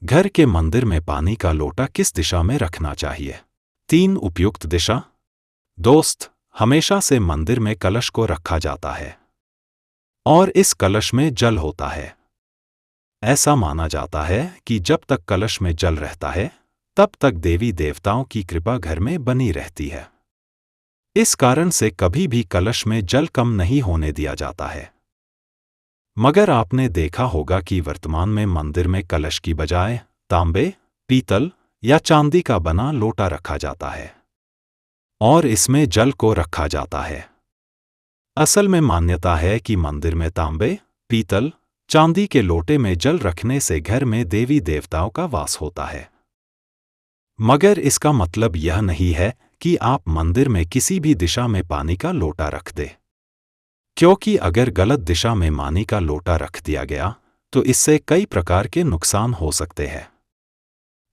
घर के मंदिर में पानी का लोटा किस दिशा में रखना चाहिए? 3 उपयुक्त दिशा। दोस्त, हमेशा से मंदिर में कलश को रखा जाता है और इस कलश में जल होता है। ऐसा माना जाता है कि जब तक कलश में जल रहता है तब तक देवी देवताओं की कृपा घर में बनी रहती है। इस कारण से कभी भी कलश में जल कम नहीं होने दिया जाता है। मगर आपने देखा होगा कि वर्तमान में मंदिर में कलश की बजाय तांबे, पीतल या चांदी का बना लोटा रखा जाता है और इसमें जल को रखा जाता है। असल में मान्यता है कि मंदिर में तांबे, पीतल, चांदी के लोटे में जल रखने से घर में देवी देवताओं का वास होता है। मगर इसका मतलब यह नहीं है कि आप मंदिर में किसी भी दिशा में पानी का लोटा रख दें, क्योंकि अगर गलत दिशा में पानी का लोटा रख दिया गया तो इससे कई प्रकार के नुकसान हो सकते हैं।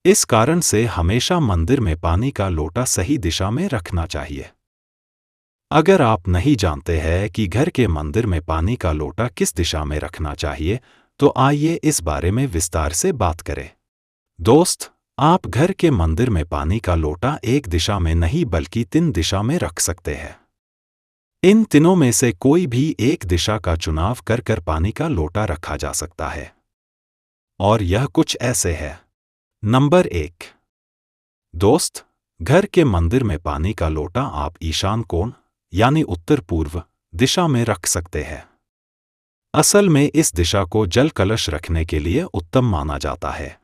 इस कारण से हमेशा मंदिर में पानी का लोटा सही दिशा में रखना चाहिए। अगर आप नहीं जानते हैं कि घर के मंदिर में पानी का लोटा किस दिशा में रखना चाहिए, तो आइए इस बारे में विस्तार से बात करें। दोस्त, आप घर के मंदिर में पानी का लोटा एक दिशा में नहीं बल्कि 3 दिशा में रख सकते हैं। इन तीनों में से कोई भी एक दिशा का चुनाव कर पानी का लोटा रखा जा सकता है और यह कुछ ऐसे है। नंबर 1। दोस्त, घर के मंदिर में पानी का लोटा आप ईशान कोण यानी उत्तर पूर्व दिशा में रख सकते हैं। असल में इस दिशा को जल कलश रखने के लिए उत्तम माना जाता है,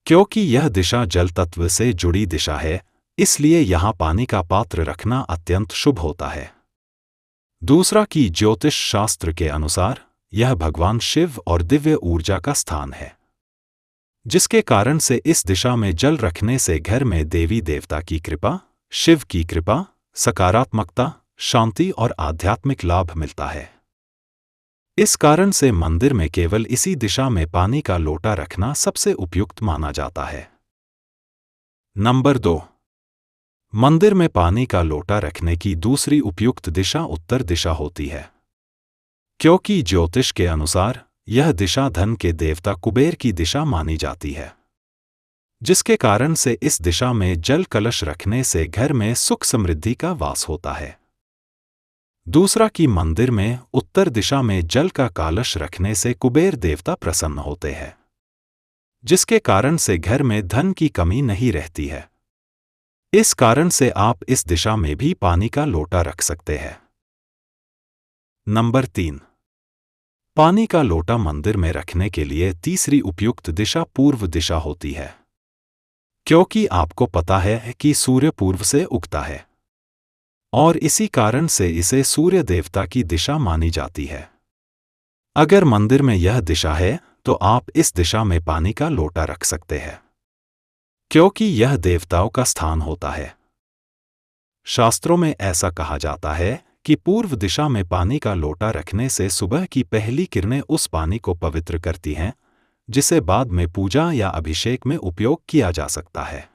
क्योंकि यह दिशा जल तत्व से जुड़ी दिशा है, इसलिए यहां पानी का पात्र रखना अत्यंत शुभ होता है। दूसरा कि ज्योतिष शास्त्र के अनुसार यह भगवान शिव और दिव्य ऊर्जा का स्थान है, जिसके कारण से इस दिशा में जल रखने से घर में देवी देवता की कृपा, शिव की कृपा, सकारात्मकता, शांति और आध्यात्मिक लाभ मिलता है। इस कारण से मंदिर में केवल इसी दिशा में पानी का लोटा रखना सबसे उपयुक्त माना जाता है। नंबर 2। मंदिर में पानी का लोटा रखने की दूसरी उपयुक्त दिशा उत्तर दिशा होती है, क्योंकि ज्योतिष के अनुसार यह दिशा धन के देवता कुबेर की दिशा मानी जाती है, जिसके कारण से इस दिशा में जल कलश रखने से घर में सुख समृद्धि का वास होता है। दूसरा कि मंदिर में उत्तर दिशा में जल का कलश रखने से कुबेर देवता प्रसन्न होते हैं, जिसके कारण से घर में धन की कमी नहीं रहती है। इस कारण से आप इस दिशा में भी पानी का लोटा रख सकते हैं। नंबर 3। पानी का लोटा मंदिर में रखने के लिए तीसरी उपयुक्त दिशा पूर्व दिशा होती है, क्योंकि आपको पता है कि सूर्य पूर्व से उगता है और इसी कारण से इसे सूर्य देवता की दिशा मानी जाती है। अगर मंदिर में यह दिशा है तो आप इस दिशा में पानी का लोटा रख सकते हैं, क्योंकि यह देवताओं का स्थान होता है। शास्त्रों में ऐसा कहा जाता है कि पूर्व दिशा में पानी का लोटा रखने से सुबह की पहली किरणें उस पानी को पवित्र करती हैं, जिसे बाद में पूजा या अभिषेक में उपयोग किया जा सकता है।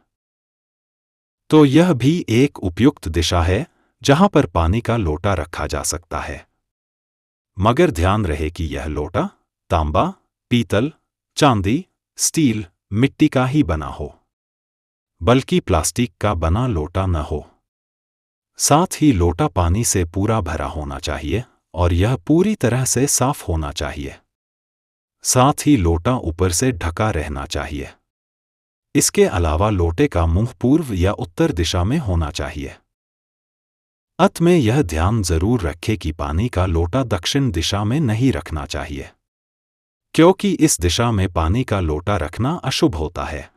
तो यह भी एक उपयुक्त दिशा है जहां पर पानी का लोटा रखा जा सकता है। मगर ध्यान रहे कि यह लोटा तांबा, पीतल, चांदी, स्टील, मिट्टी का ही बना हो, बल्कि प्लास्टिक का बना लोटा न हो। साथ ही लोटा पानी से पूरा भरा होना चाहिए और यह पूरी तरह से साफ होना चाहिए। साथ ही लोटा ऊपर से ढका रहना चाहिए। इसके अलावा लोटे का मुंह पूर्व या उत्तर दिशा में होना चाहिए। अंत में यह ध्यान जरूर रखें कि पानी का लोटा दक्षिण दिशा में नहीं रखना चाहिए, क्योंकि इस दिशा में पानी का लोटा रखना अशुभ होता है।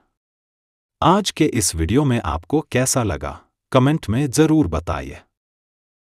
आज के इस वीडियो में आपको कैसा लगा, कमेंट में जरूर बताइए।